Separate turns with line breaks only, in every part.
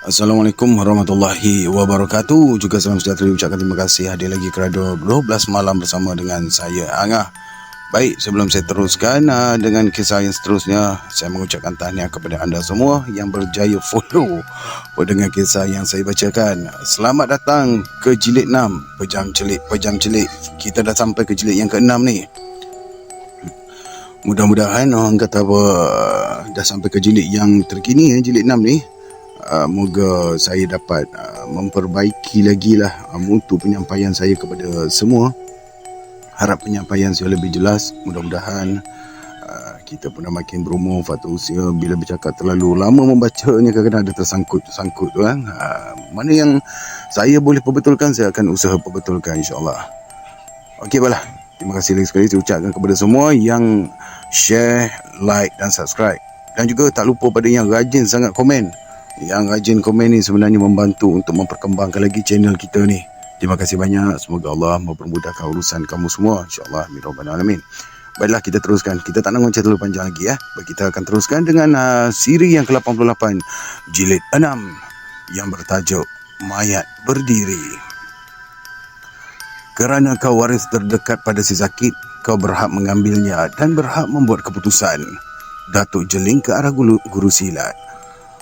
Assalamualaikum warahmatullahi wabarakatuh. Juga salam sejahtera, ucapkan terima kasih hadir lagi ke Radio 12 Malam bersama dengan saya Angah. Baik, sebelum saya teruskan dengan kisah yang seterusnya, saya mengucapkan tahniah kepada anda semua yang berjaya follow dengan kisah yang saya bacakan. Selamat datang ke jilid 6, Pejam Celik. Kita dah sampai ke jilid yang ke-6 ni. Mudah-mudahan orang kata apa, dah sampai ke jilid yang terkini, jilid 6 ni. Moga saya dapat memperbaiki lagi lah mutu penyampaian saya kepada semua. Harap penyampaian saya lebih jelas. Mudah-mudahan kita pun dah makin berumur, fatu usia. Bila bercakap terlalu lama membacanya, kadang-kadang ada tersangkut tu kan. Mana yang saya boleh perbetulkan, saya akan usaha perbetulkan, insyaAllah. Okey, baiklah. Terima kasih lagi sekali saya ucapkan kepada semua yang share, like dan subscribe. Dan juga tak lupa pada yang rajin sangat komen. Yang rajin komen ni sebenarnya membantu untuk memperkembangkan lagi channel kita ni. Terima kasih banyak. Semoga Allah mempermudahkan urusan kamu semua, InsyaAllah. Amin Rabbal Alamin. Baiklah, kita teruskan. Kita tak nak ngoncet terlalu panjang lagi ya. Kita akan teruskan dengan siri yang ke-88, jilid 6, yang bertajuk Mayat Berdiri. Kerana kau waris terdekat pada si sakit, kau berhak mengambilnya dan berhak membuat keputusan. Datuk jeling ke arah guru silat.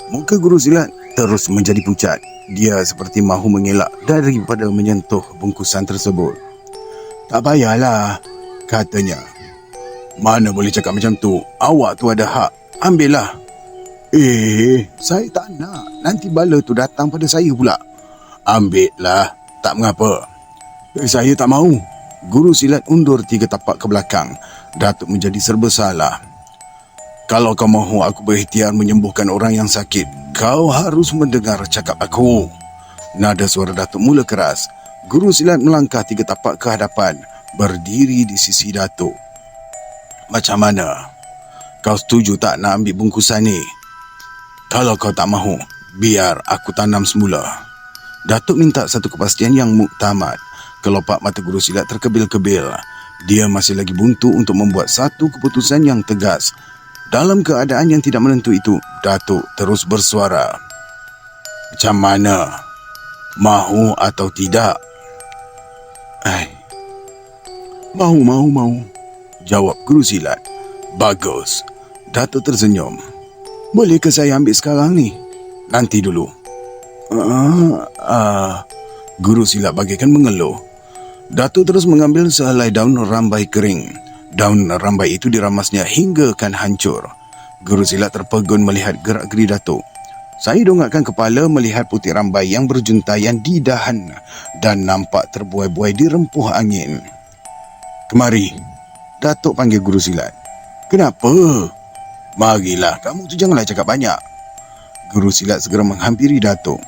Muka guru silat terus menjadi pucat. Dia seperti mahu mengelak daripada menyentuh bungkusan tersebut. Tak payahlah, katanya. Mana boleh cakap macam tu? Awak tu ada hak. Ambillah. Saya tak nak. Nanti bala tu datang pada saya pula. Ambillah. Tak mengapa. Saya tak mahu. Guru silat undur 3 tapak ke belakang. Datuk menjadi serba salah. Kalau kau mahu aku berikhtiar menyembuhkan orang yang sakit, kau harus mendengar cakap aku. Nada suara Datuk mula keras. Guru silat melangkah 3 tapak ke hadapan, berdiri di sisi Datuk. Macam mana? Kau setuju tak nak ambil bungkusan ni? Kalau kau tak mahu, biar aku tanam semula. Datuk minta satu kepastian yang muktamad. Kelopak mata guru silat terkebil-kebil. Dia masih lagi buntu untuk membuat satu keputusan yang tegas. Dalam keadaan yang tidak menentu itu, Datuk terus bersuara. Macam mana? Mahu atau tidak? Mahu. Jawab guru silat. Bagus. Datuk tersenyum. Bolehkah saya ambil sekarang ni? Nanti dulu. Guru silat bagaikan mengeluh. Datuk terus mengambil sehelai daun rambai kering. Daun rambai itu diramasnya hingga kan hancur. Guru silat terpegun melihat gerak-geri Datuk. Saya dongakkan kepala melihat putih rambai yang berjuntaian di dahan dan nampak terbuai-buai di rempuh angin. Kemari. Datuk panggil guru silat. Kenapa? Marilah, kamu tu janganlah cakap banyak. Guru silat segera menghampiri Datuk.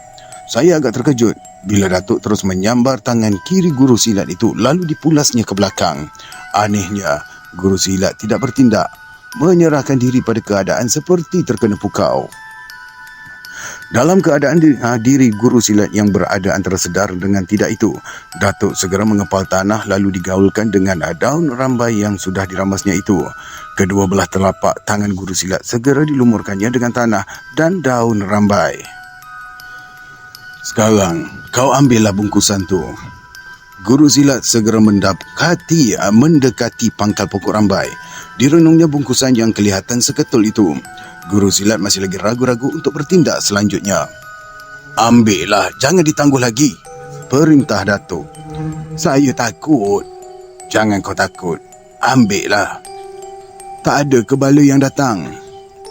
Saya agak terkejut bila Datuk terus menyambar tangan kiri guru silat itu lalu dipulasnya ke belakang. Anehnya, guru silat tidak bertindak, menyerahkan diri pada keadaan seperti terkena pukau. Dalam keadaan diri guru silat yang berada antara sedar dengan tidak itu, Datuk segera mengepal tanah lalu digaulkan dengan daun rambai yang sudah diramasnya itu. Kedua belah telapak tangan guru silat segera dilumurkannya dengan tanah dan daun rambai. Sekarang, kau ambillah bungkusan tu. Guru silat segera mendekati pangkal pokok rambai. Direnungnya bungkusan yang kelihatan seketul itu. Guru silat masih lagi ragu-ragu untuk bertindak selanjutnya. Ambillah, jangan ditangguh lagi, perintah Datuk. Saya takut. Jangan kau takut. Ambillah. Tak ada kebala yang datang.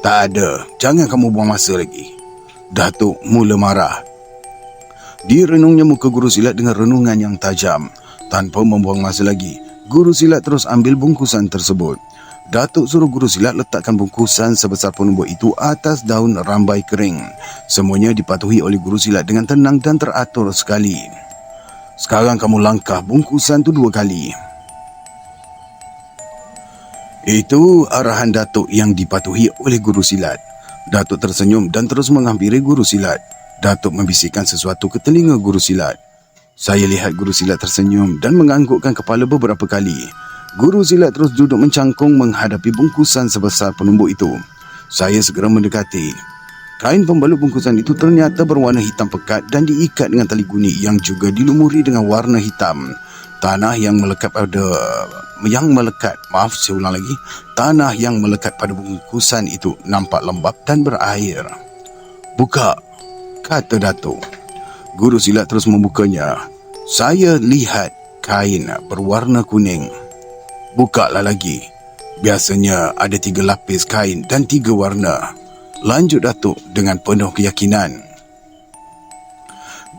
Tak ada. Jangan kamu buang masa lagi. Datuk mula marah. Direnungnya muka guru silat dengan renungan yang tajam. Tanpa membuang masa lagi, guru silat terus ambil bungkusan tersebut. Datuk suruh guru silat letakkan bungkusan sebesar penumbuk itu atas daun rambai kering. Semuanya dipatuhi oleh guru silat dengan tenang dan teratur sekali. Sekarang kamu langkah bungkusan tu 2 kali. Itu arahan Datuk yang dipatuhi oleh guru silat. Datuk tersenyum dan terus menghampiri guru silat. Datuk membisikkan sesuatu ke telinga guru silat. Saya lihat guru silat tersenyum dan menganggukkan kepala beberapa kali. Guru silat terus duduk mencangkung menghadapi bungkusan sebesar penumbuk itu. Saya segera mendekati. Kain pembalut bungkusan itu ternyata berwarna hitam pekat dan diikat dengan tali guni yang juga dilumuri dengan warna hitam. Tanah yang melekat pada bungkusan itu nampak lembap dan berair. "Buka," kata Datuk. Guru silat terus membukanya. Saya lihat kain berwarna kuning. "Bukalah lagi. Biasanya ada 3 lapis kain dan 3 warna," lanjut Datuk dengan penuh keyakinan.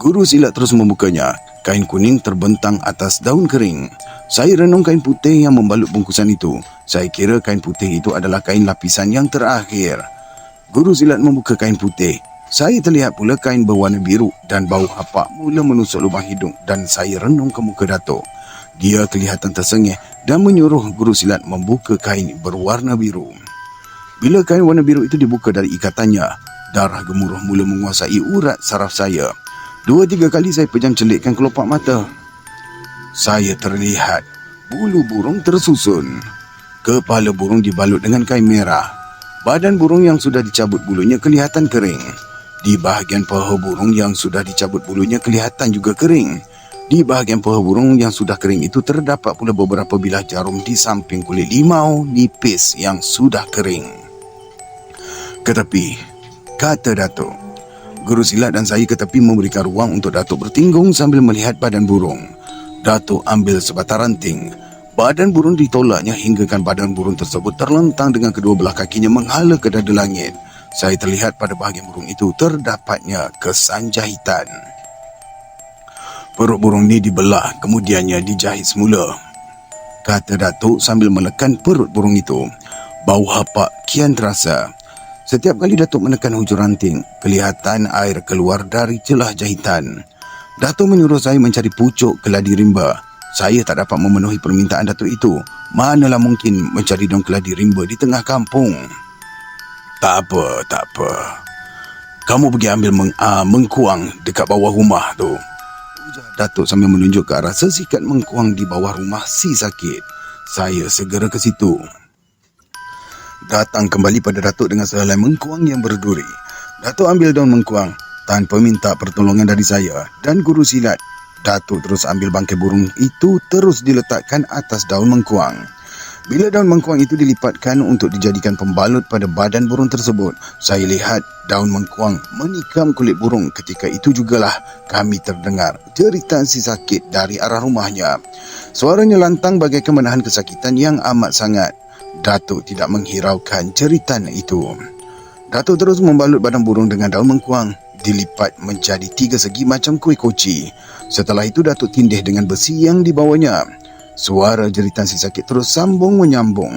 Guru silat terus membukanya. Kain kuning terbentang atas daun kering. Saya renung kain putih yang membalut bungkusan itu. Saya kira kain putih itu adalah kain lapisan yang terakhir. Guru silat membuka kain putih. Saya terlihat pula kain berwarna biru dan bau hapak mula menusuk lubang hidung dan saya renung ke muka Datuk. Dia kelihatan tersengih dan menyuruh guru silat membuka kain berwarna biru. Bila kain warna biru itu dibuka dari ikatannya, darah gemuruh mula menguasai urat saraf saya. 2-3 kali saya pejam celikkan kelopak mata. Saya terlihat bulu burung tersusun. Kepala burung dibalut dengan kain merah. Badan burung yang sudah dicabut bulunya kelihatan kering. Di bahagian paha burung yang sudah dicabut bulunya kelihatan juga kering. Di bahagian paha burung yang sudah kering itu terdapat pula beberapa bilah jarum di samping kulit limau nipis yang sudah kering. "Ke tepi," kata Datuk. Guru silat dan saya ke tepi memberikan ruang untuk Datuk bertinggung sambil melihat badan burung. Datuk ambil sebatang ranting. Badan burung ditolaknya hinggakan badan burung tersebut terlentang dengan kedua belah kakinya menghala ke dada langit. Saya terlihat pada bahagian burung itu terdapatnya kesan jahitan. "Perut burung ni dibelah, kemudiannya dijahit semula," kata Datuk sambil menekan perut burung itu. Bau hapak kian terasa. Setiap kali Datuk menekan hujung ranting, kelihatan air keluar dari celah jahitan. Datuk menyuruh saya mencari pucuk keladi rimba. Saya tak dapat memenuhi permintaan Datuk itu. Manalah mungkin mencari daun keladi rimba di tengah kampung. Tak apa. Kamu pergi ambil mengkuang dekat bawah rumah tu," ujar Datuk sambil menunjuk ke arah sesikat mengkuang di bawah rumah si sakit. Saya segera ke situ. Datang kembali pada Datuk dengan sehelai mengkuang yang berduri. Datuk ambil daun mengkuang tanpa minta pertolongan dari saya dan guru silat. Datuk terus ambil bangkai burung itu terus diletakkan atas daun mengkuang. Bila daun mengkuang itu dilipatkan untuk dijadikan pembalut pada badan burung tersebut, saya lihat daun mengkuang menikam kulit burung. Ketika itu jugalah kami terdengar jeritan si sakit dari arah rumahnya. Suaranya lantang bagaikan menahan kesakitan yang amat sangat. Datuk tidak menghiraukan jeritan itu. Datuk terus membalut badan burung dengan daun mengkuang, dilipat menjadi 3 segi macam kuih koci. Setelah itu Datuk tindih dengan besi yang dibawanya. Suara jeritan si sakit terus sambung menyambung.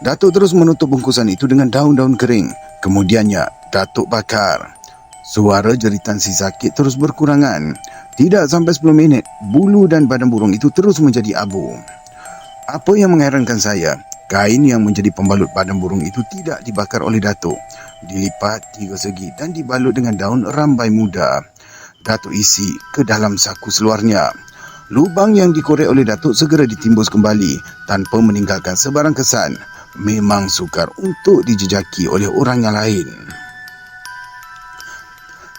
Datuk terus menutup bungkusan itu dengan daun-daun kering. Kemudiannya Datuk bakar. Suara jeritan si sakit terus berkurangan. Tidak sampai 10 minit, bulu dan badan burung itu terus menjadi abu. Apa yang mengherankan saya, kain yang menjadi pembalut badan burung itu tidak dibakar oleh Datuk. Dilipat 3 segi dan dibalut dengan daun rambai muda. Datuk isi ke dalam saku seluarnya. Lubang yang dikorek oleh Datuk segera ditimbus kembali tanpa meninggalkan sebarang kesan. Memang sukar untuk dijejaki oleh orang yang lain.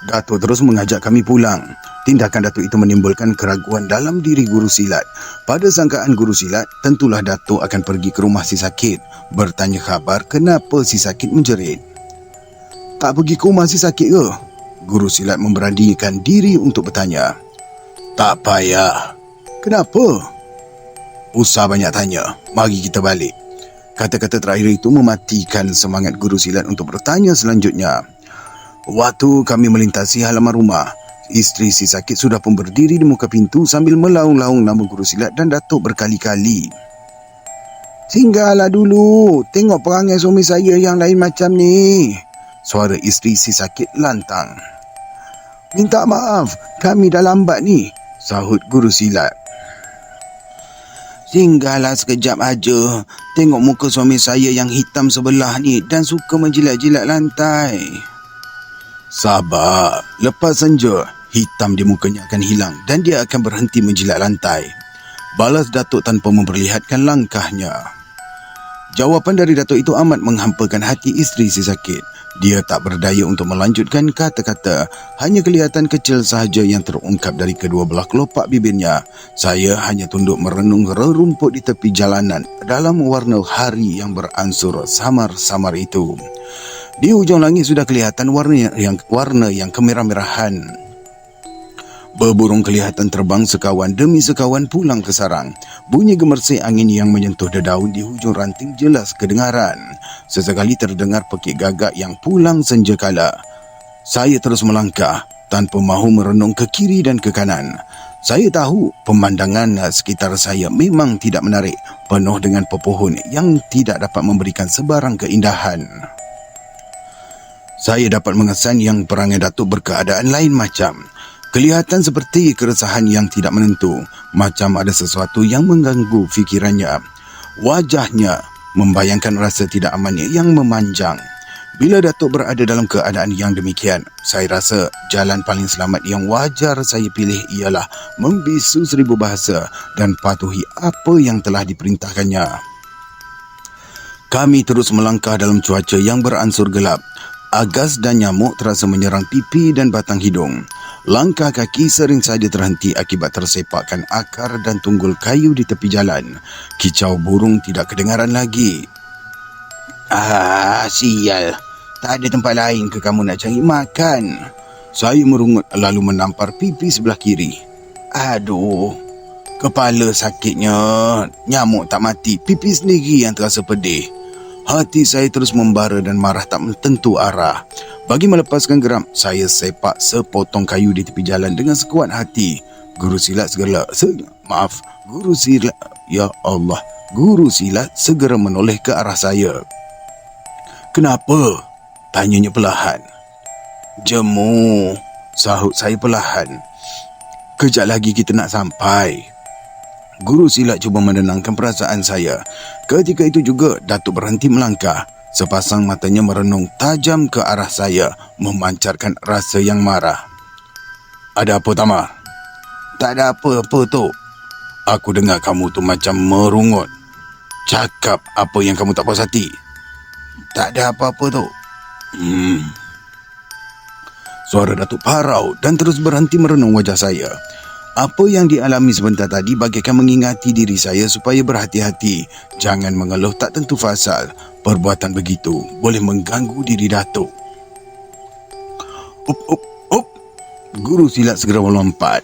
Datuk terus mengajak kami pulang. Tindakan Datuk itu menimbulkan keraguan dalam diri guru silat. Pada sangkaan guru silat, tentulah Datuk akan pergi ke rumah si sakit, bertanya khabar kenapa si sakit menjerit. "Tak pergi ke rumah si sakit ke?" Guru silat memberanikan diri untuk bertanya. "Tak payah." "Kenapa?" "Usah banyak tanya, mari kita balik." Kata-kata terakhir itu mematikan semangat guru silat untuk bertanya selanjutnya. Waktu kami melintasi halaman rumah, isteri si sakit sudah pun berdiri di muka pintu sambil melaung-laung nama guru silat dan Datuk berkali-kali. "Singgahlah dulu, tengok perangai suami saya yang lain macam ni." Suara isteri si sakit lantang. "Minta maaf, kami dah lambat ni," sahut guru silat. "Singgahlah sekejap aja, tengok muka suami saya yang hitam sebelah ni dan suka menjilat-jilat lantai." "Sabar, lepas senja, hitam di mukanya akan hilang dan dia akan berhenti menjilat lantai," balas Datuk tanpa memperlihatkan langkahnya. Jawapan dari Datuk itu amat menghampakan hati isteri si sakit. Dia tak berdaya untuk melanjutkan kata-kata. Hanya kelihatan kecil sahaja yang terungkap dari kedua belah kelopak bibirnya. Saya hanya tunduk merenung rerumput di tepi jalanan dalam warna hari yang beransur samar-samar itu. Di hujung langit sudah kelihatan warna yang kemerah-merahan. Berburung kelihatan terbang sekawan demi sekawan pulang ke sarang. Bunyi gemersik angin yang menyentuh dedaun di hujung ranting jelas kedengaran. Sesekali terdengar pekik gagak yang pulang senja kala. Saya terus melangkah tanpa mahu merenung ke kiri dan ke kanan. Saya tahu pemandangan sekitar saya memang tidak menarik, penuh dengan pepohon yang tidak dapat memberikan sebarang keindahan. Saya dapat mengesan yang perangai Datuk berkeadaan lain macam. Kelihatan seperti keresahan yang tidak menentu, macam ada sesuatu yang mengganggu fikirannya. Wajahnya membayangkan rasa tidak amannya yang memanjang. Bila Datuk berada dalam keadaan yang demikian, saya rasa jalan paling selamat yang wajar saya pilih ialah membisu 1000 bahasa dan patuhi apa yang telah diperintahkannya. Kami terus melangkah dalam cuaca yang beransur gelap. Agas dan nyamuk terasa menyerang pipi dan batang hidung. Langkah kaki sering saja terhenti akibat tersepakkan akar dan tunggul kayu di tepi jalan. Kicau burung tidak kedengaran lagi. Sial. Tak ada tempat lain ke kamu nak cari makan? Saya merungut lalu menampar pipi sebelah kiri. Aduh, kepala sakitnya. Nyamuk tak mati, pipi sendiri yang terasa pedih. Hati saya terus membara dan marah tak menentu arah. Bagi melepaskan geram, saya sepak sepotong kayu di tepi jalan dengan sekuat hati. Guru silat segera menoleh ke arah saya. Kenapa? Tanyanya perlahan. Jemu, sahut saya perlahan. Kejap lagi kita nak sampai. Guru silat cuba menenangkan perasaan saya. Ketika itu juga Datuk berhenti melangkah. Sepasang matanya merenung tajam ke arah saya, memancarkan rasa yang marah. Ada apa, Tama? Tak ada apa-apa, Tok. Aku dengar kamu tu macam merungut. Cakap apa yang kamu tak puas hati. Tak ada apa-apa, Tok. Suara Datuk parau dan terus berhenti merenung wajah saya. Apa yang dialami sebentar tadi bagaikan mengingati diri saya supaya berhati-hati. Jangan mengeluh tak tentu fasal. Perbuatan begitu boleh mengganggu diri Datuk. Up. Guru silat segera melompat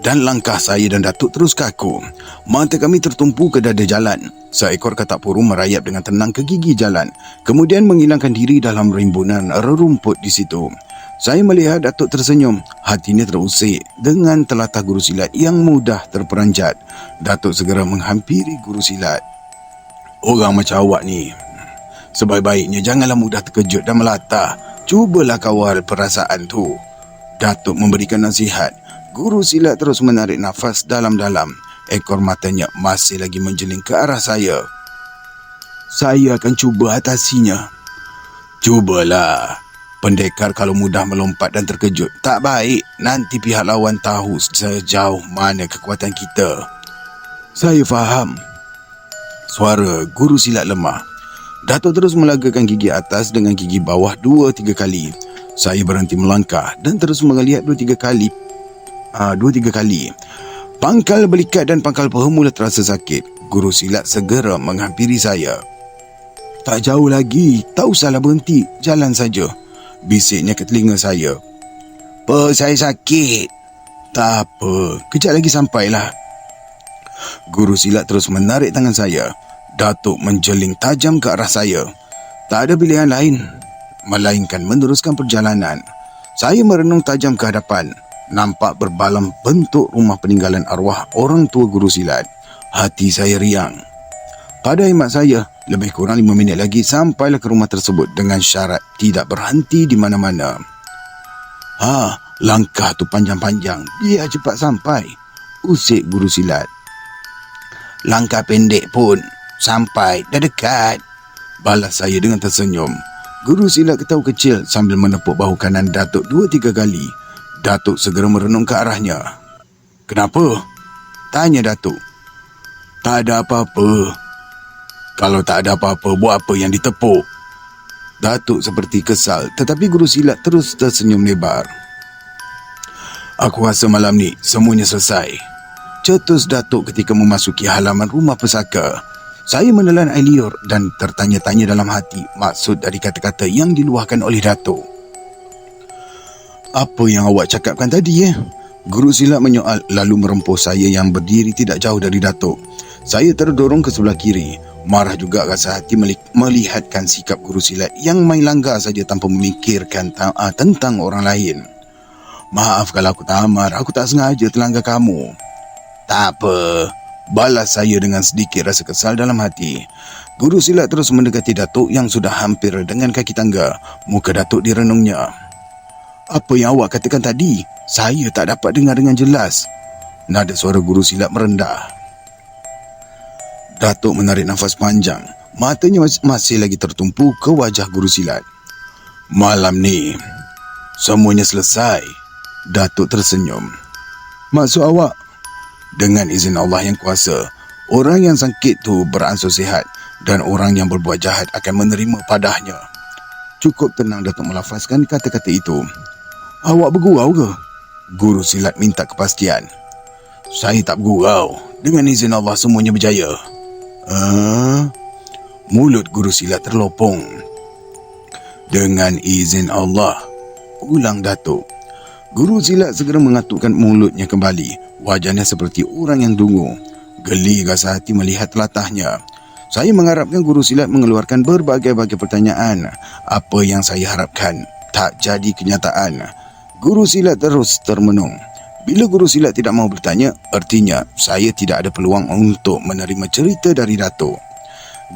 dan langkah saya dan Datuk terus kaku. Mata kami tertumpu ke dada jalan. Seekor katak burung merayap dengan tenang ke gigi jalan, kemudian menghilangkan diri dalam rimbunan rerumput di situ. Saya melihat Datuk tersenyum, hatinya terusik dengan telatah guru silat yang mudah terperanjat. Datuk segera menghampiri guru silat. Orang macam awak ni, sebaik-baiknya janganlah mudah terkejut dan melatah. Cubalah kawal perasaan tu. Datuk memberikan nasihat. Guru silat terus menarik nafas dalam-dalam. Ekor matanya masih lagi menjeling ke arah saya. Saya akan cuba atasinya. Cubalah. Pendekar kalau mudah melompat dan terkejut tak baik. Nanti pihak lawan tahu sejauh mana kekuatan kita. Saya faham. Suara guru silat lemah. Datuk terus melagakan gigi atas dengan gigi bawah 2-3 kali. Saya berhenti melangkah dan terus melihat 2-3 kali. Pangkal belikat dan pangkal paha mula terasa sakit. Guru silat segera menghampiri saya. Tak jauh lagi, tak usahlah berhenti, jalan saja. Bisiknya ke telinga saya. Saya sakit. Tak apa, kejap lagi sampailah. Guru silat terus menarik tangan saya. Datuk menjeling tajam ke arah saya. Tak ada pilihan lain melainkan meneruskan perjalanan. Saya merenung tajam ke hadapan. Nampak berbalam bentuk rumah peninggalan arwah orang tua guru silat. Hati saya riang. Pada hemat saya, lebih kurang 5 minit lagi sampailah ke rumah tersebut dengan syarat tidak berhenti di mana-mana. Langkah tu panjang-panjang, biar cepat sampai, usik guru silat. Langkah pendek pun, sampai, dah dekat, balas saya dengan tersenyum. Guru silat ketawa kecil sambil menepuk bahu kanan Datuk 2-3 kali. Datuk segera merenung ke arahnya. Kenapa? Tanya Datuk. Tak ada apa-apa. Kalau tak ada apa-apa, buat apa yang ditepuk? Datuk seperti kesal, tetapi guru silat terus tersenyum lebar. Aku rasa malam ni semuanya selesai, cetus Datuk ketika memasuki halaman rumah pesaka. Saya menelan air liur dan tertanya-tanya dalam hati maksud dari kata-kata yang diluahkan oleh Datuk. Apa yang awak cakapkan tadi Guru silat menyoal lalu merempuh saya yang berdiri tidak jauh dari Datuk. Saya terdorong ke sebelah kiri. Marah juga rasa hati melihatkan sikap guru silat yang main langgar saja tanpa memikirkan tentang orang lain. Maaf kalau aku tamar, aku tak sengaja terlanggar kamu. Tak apa, balas saya dengan sedikit rasa kesal dalam hati. Guru silat terus mendekati Datuk yang sudah hampir dengan kaki tangga. Muka Datuk direnungnya. Apa yang awak katakan tadi? Saya tak dapat dengar dengan jelas. Nada suara guru silat merendah. Datuk menarik nafas panjang. Matanya masih lagi tertumpu ke wajah guru silat. Malam ni semuanya selesai. Datuk tersenyum. Maksud awak? Dengan izin Allah yang kuasa, orang yang sakit tu beransur sihat dan orang yang berbuat jahat akan menerima padahnya. Cukup tenang Datuk melafazkan kata-kata itu. Awak bergurau ke? Guru silat minta kepastian. Saya tak bergurau. Dengan izin Allah semuanya berjaya. Mulut guru silat terlopong. Dengan izin Allah, ulang Datuk. Guru silat segera mengatukkan mulutnya kembali. Wajahnya seperti orang yang dungu. Geli rasa hati melihat telatahnya. Saya mengharapkan guru silat mengeluarkan berbagai-bagai pertanyaan. Apa yang saya harapkan tak jadi kenyataan. Guru silat terus termenung. Bila guru silat tidak mahu bertanya, artinya saya tidak ada peluang untuk menerima cerita dari Datuk.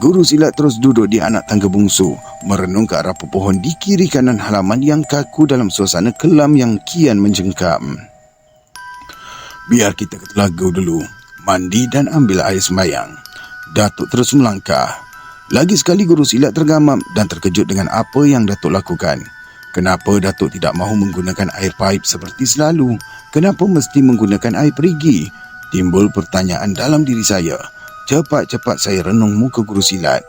Guru silat terus duduk di anak tangga bungsu, merenung ke arah pepohon di kiri kanan halaman yang kaku dalam suasana kelam yang kian mencengkam. Biar kita ke telaga dulu, mandi dan ambil air sembahyang. Datuk terus melangkah. Lagi sekali guru silat tergamam dan terkejut dengan apa yang Datuk lakukan. Kenapa Datuk tidak mahu menggunakan air paip seperti selalu? Kenapa mesti menggunakan air perigi? Timbul pertanyaan dalam diri saya. Cepat-cepat saya renung muka guru silat.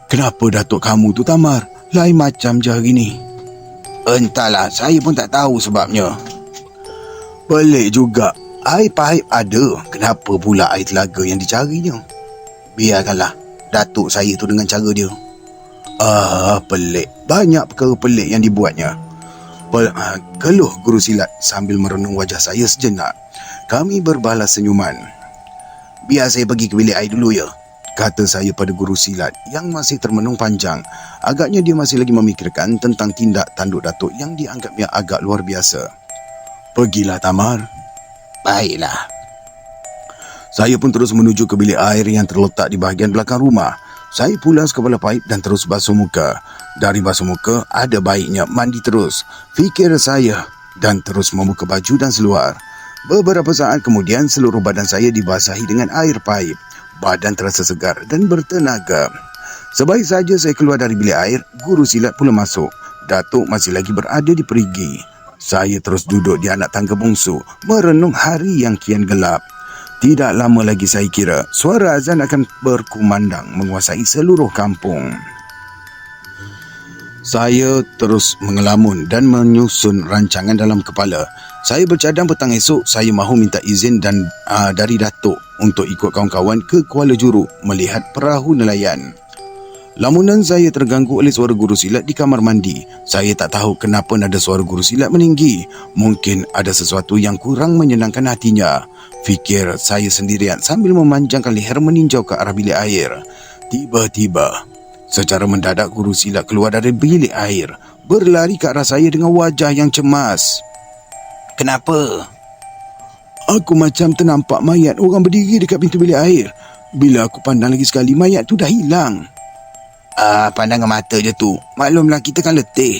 Kenapa Datuk kamu tu tamar? Lain macam je hari ni. Entahlah, saya pun tak tahu sebabnya. Pelik juga. Air paip ada. Kenapa pula air telaga yang dicarinya? Biarkanlah Datuk saya tu dengan cara dia. Pelik. Banyak perkara pelik yang dibuatnya. Keluh guru silat sambil merenung wajah saya sejenak. Kami berbalas senyuman. Biar saya pergi ke bilik air dulu ya, kata saya pada guru silat yang masih termenung panjang. Agaknya dia masih lagi memikirkan tentang tindak tanduk Datuk yang dianggapnya agak luar biasa. Pergilah Tamar. Baiklah. Saya pun terus menuju ke bilik air yang terletak di bahagian belakang rumah. Saya pulas kepala paip dan terus basuh muka. Dari basuh muka, ada baiknya mandi terus, fikir saya, dan terus membuka baju dan seluar. Beberapa saat kemudian, seluruh badan saya dibasahi dengan air paip. Badan terasa segar dan bertenaga. Sebaik saja saya keluar dari bilik air, guru silat pula masuk. Datuk masih lagi berada di perigi. Saya terus duduk di anak tangga bungsu, merenung hari yang kian gelap. Tidak lama lagi saya kira suara azan akan berkumandang menguasai seluruh kampung. Saya terus mengelamun dan menyusun rancangan dalam kepala. Saya bercadang petang esok saya mahu minta izin dari Datuk untuk ikut kawan-kawan ke Kuala Juruk melihat perahu nelayan. Lamunan saya terganggu oleh suara guru silat di kamar mandi. Saya tak tahu kenapa nada suara guru silat meninggi. Mungkin ada sesuatu yang kurang menyenangkan hatinya. Fikir saya sendirian sambil memanjangkan leher meninjau ke arah bilik air. Tiba-tiba, secara mendadak guru silat keluar dari bilik air, berlari ke arah saya dengan wajah yang cemas. Kenapa? Aku macam ternampak mayat orang berdiri dekat pintu bilik air. Bila aku pandang lagi sekali, mayat tu dah hilang. Pandangan mata je tu. Maklumlah kita kan letih.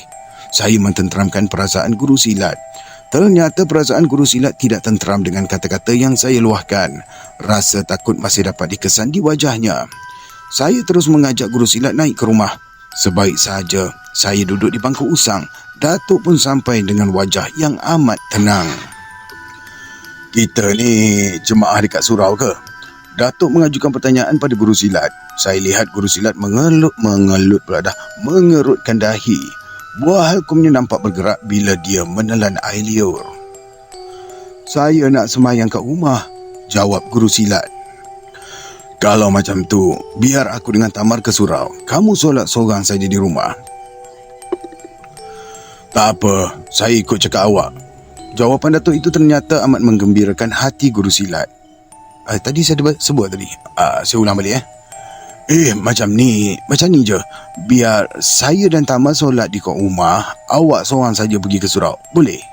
Saya mententeramkan perasaan guru silat. Ternyata perasaan guru silat tidak tenteram dengan kata-kata yang saya luahkan. Rasa takut masih dapat dikesan di wajahnya. Saya terus mengajak guru silat naik ke rumah. Sebaik saja saya duduk di bangku usang, Datuk pun sampai dengan wajah yang amat tenang. Kita ni jemaah dekat surau ke? Datuk mengajukan pertanyaan pada guru silat. Saya lihat guru silat mengerutkan dahi. Buah halkumnya nampak bergerak bila dia menelan air liur. Saya nak semayang kat rumah, jawab guru silat. Kalau macam tu, biar aku dengan Tamar ke surau. Kamu solat seorang saja di rumah. Tak apa, saya ikut cakap awak. Jawapan Datuk itu ternyata amat menggembirakan hati guru silat. Tadi saya sebut tadi. Saya ulang balik. Macam ni je. Biar saya dan Tamar solat di kat rumah, awak seorang saja pergi ke surau. Boleh?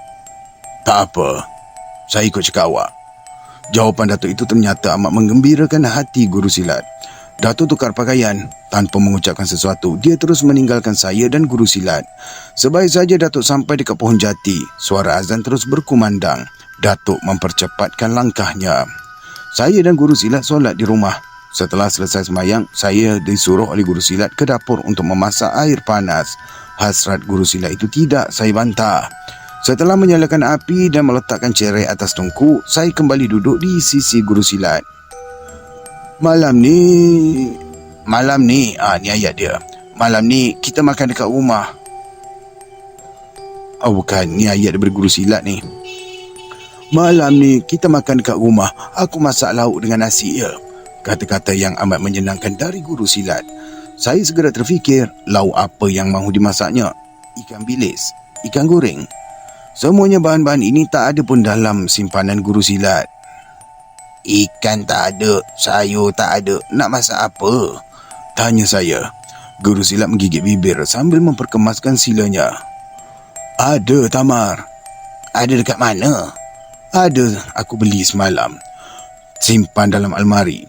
Tak apa, saya ikut cakap awak. Jawapan Datuk itu ternyata amat menggembirakan hati guru silat. Datuk tukar pakaian. Tanpa mengucapkan sesuatu, dia terus meninggalkan saya dan guru silat. Sebaik saja Datuk sampai dekat pohon jati, suara azan terus berkumandang. Datuk mempercepatkan langkahnya. Saya dan guru silat solat di rumah. Setelah selesai semayang, saya disuruh oleh guru silat ke dapur untuk memasak air panas. Hasrat guru silat itu tidak saya bantah. Setelah menyalakan api dan meletakkan cereh atas tungku, saya kembali duduk di sisi guru silat. Malam ni, ni ayat dia. Malam ni kita makan dekat rumah. Bukan, ni ayat daripada guru silat ni. Malam ni kita makan dekat rumah. Aku masak lauk dengan nasi ya. Kata-kata yang amat menyenangkan dari guru silat. Saya segera terfikir, lauk apa yang mahu dimasaknya? Ikan bilis, ikan goreng. Semuanya bahan-bahan ini tak ada pun dalam simpanan guru silat. Ikan tak ada, sayur tak ada. Nak masak apa? Tanya saya. Guru silat menggigit bibir sambil memperkemaskan silanya. Ada, Tamar. Ada dekat mana? Ada, aku beli semalam. Simpan dalam almari.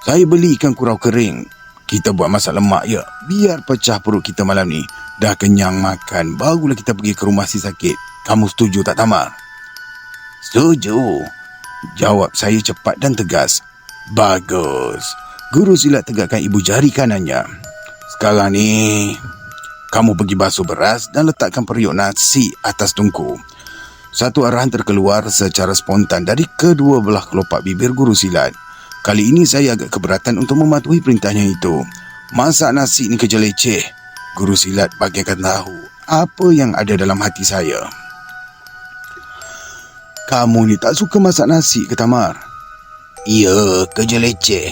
Saya beli ikan kurau kering. Kita buat masak lemak ya. Biar pecah perut kita malam ni. Dah kenyang makan, barulah kita pergi ke rumah si sakit. Kamu setuju tak, Tamar? Setuju, jawab saya cepat dan tegas. Bagus. Guru silat tegakkan ibu jari kanannya. Sekarang ni, kamu pergi basuh beras dan letakkan periuk nasi atas tungku. Satu arahan terkeluar secara spontan dari kedua belah kelopak bibir guru silat. Kali ini saya agak keberatan untuk mematuhi perintahnya itu. Masak nasi ni kerja leceh. Guru silat bagaikan tahu apa yang ada dalam hati saya. Kamu ni tak suka masak nasi ke, Tamar? Ya, kerja leceh.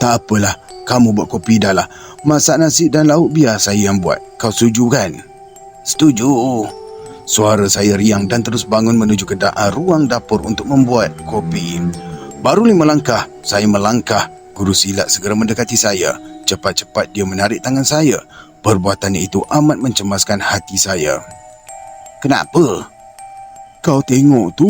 Tak apalah, kamu buat kopi dah lah. Masak nasi dan lauk biar saya yang buat. Kau setuju kan? Setuju. Suara saya riang dan terus bangun menuju ke ruang dapur untuk membuat kopi. Baru 5 langkah, saya melangkah. Guru silat segera mendekati saya. Cepat-cepat dia menarik tangan saya. Perbuatannya itu amat mencemaskan hati saya. Kenapa? Kau tengok tu.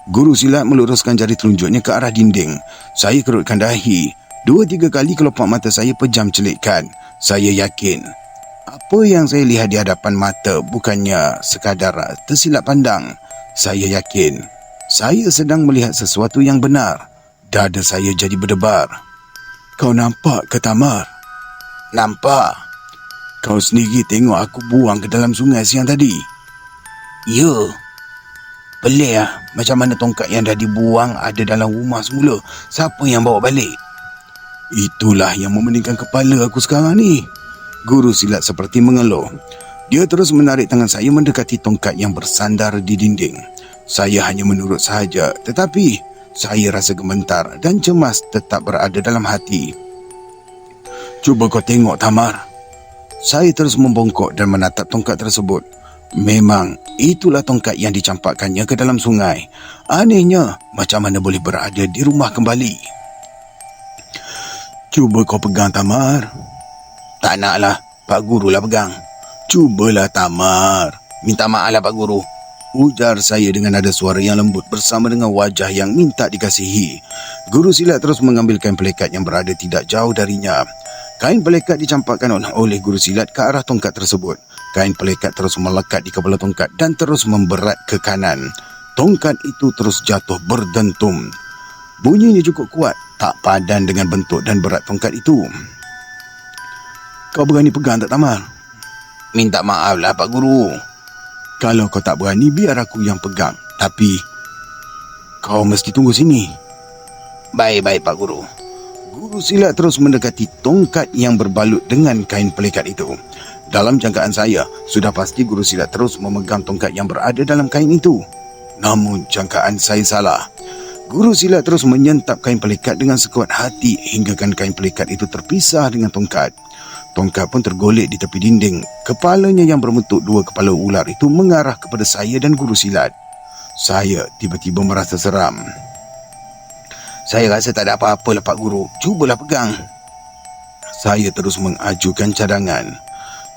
Guru silat meluruskan jari telunjuknya ke arah dinding. Saya kerutkan dahi. 2-3 kali kelopak mata saya pejam celikkan. Saya yakin apa yang saya lihat di hadapan mata bukannya sekadar tersilap pandang. Saya yakin saya sedang melihat sesuatu yang benar. Dada saya jadi berdebar. Kau nampak ke, Tamar? Nampak. Kau sendiri tengok aku buang ke dalam sungai siang tadi. Ya. Pelik lah. Macam mana tongkat yang dah dibuang ada dalam rumah semula. Siapa yang bawa balik? Itulah yang memeningkan kepala aku sekarang ni. Guru silat seperti mengeluh. Dia terus menarik tangan saya mendekati tongkat yang bersandar di dinding. Saya hanya menurut sahaja, tetapi saya rasa gemetar dan cemas tetap berada dalam hati. Cuba kau tengok, Tamar. Saya terus membongkok dan menatap tongkat tersebut. Memang itulah tongkat yang dicampakkannya ke dalam sungai. Anehnya, macam mana boleh berada di rumah kembali? Cuba kau pegang, Tamar. Tak naklah, Pak Guru lah pegang. Cubalah, Tamar. Minta maaf lah, Pak Guru. Ujar saya dengan nada suara yang lembut bersama dengan wajah yang minta dikasihi. Guru silat terus mengambil kain pelekat yang berada tidak jauh darinya. Kain pelekat dicampakkan oleh guru silat ke arah tongkat tersebut. Kain pelekat terus melekat di kepala tongkat dan terus memberat ke kanan. Tongkat itu terus jatuh berdentum. Bunyinya cukup kuat, tak padan dengan bentuk dan berat tongkat itu. Kau berani pegang tak, Tamar? Minta maaf lah, Pak Guru. Kalau kau tak berani, biar aku yang pegang. Tapi kau mesti tunggu sini. Baik-baik Pak Guru. Guru silat terus mendekati tongkat yang berbalut dengan kain pelikat itu. Dalam jangkaan saya, sudah pasti guru silat terus memegang tongkat yang berada dalam kain itu. Namun jangkaan saya salah. Guru silat terus menyentap kain pelikat dengan sekuat hati hinggakan kain pelikat itu terpisah dengan tongkat. Tongkat pun tergolek di tepi dinding. Kepalanya yang berbentuk dua kepala ular itu mengarah kepada saya dan guru silat. Saya tiba-tiba merasa seram. Saya rasa tak ada apa-apa lah Pak Guru. Cubalah pegang. Saya terus mengajukan cadangan.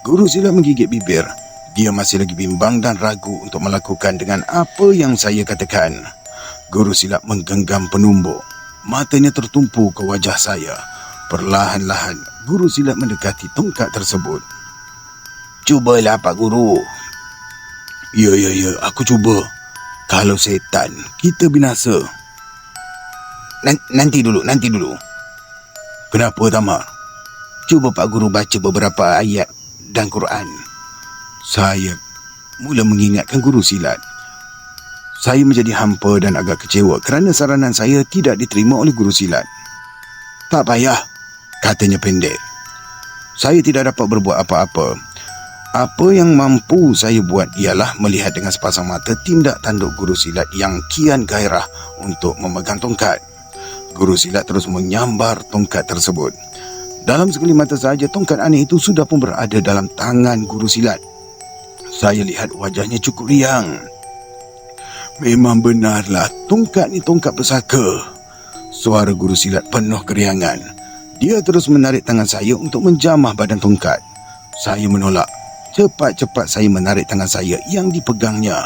Guru silat menggigit bibir. Dia masih lagi bimbang dan ragu untuk melakukan dengan apa yang saya katakan. Guru silat menggenggam penumbuk. Matanya tertumpu ke wajah saya. Perlahan-lahan, guru silat mendekati tongkat tersebut. Cubalah Pak Guru. Ya, aku cuba. Kalau setan, kita binasa. Nanti dulu. Kenapa, Tamar? Cuba Pak Guru baca beberapa ayat dan Quran. Saya mula mengingatkan guru silat. Saya menjadi hampa dan agak kecewa kerana saranan saya tidak diterima oleh guru silat. Tak payah, katanya pendek. Saya tidak dapat berbuat apa-apa. Apa yang mampu saya buat ialah melihat dengan sepasang mata tindak tanduk guru silat yang kian gairah untuk memegang tongkat. Guru silat terus menyambar tongkat tersebut. Dalam sekali mata saja, tongkat aneh itu sudah pun berada dalam tangan guru silat. Saya lihat wajahnya cukup riang. Memang benarlah, tongkat ni tongkat pesaka. Suara guru silat penuh keriangan. Dia terus menarik tangan saya untuk menjamah badan tongkat. Saya menolak. Cepat-cepat saya menarik tangan saya yang dipegangnya.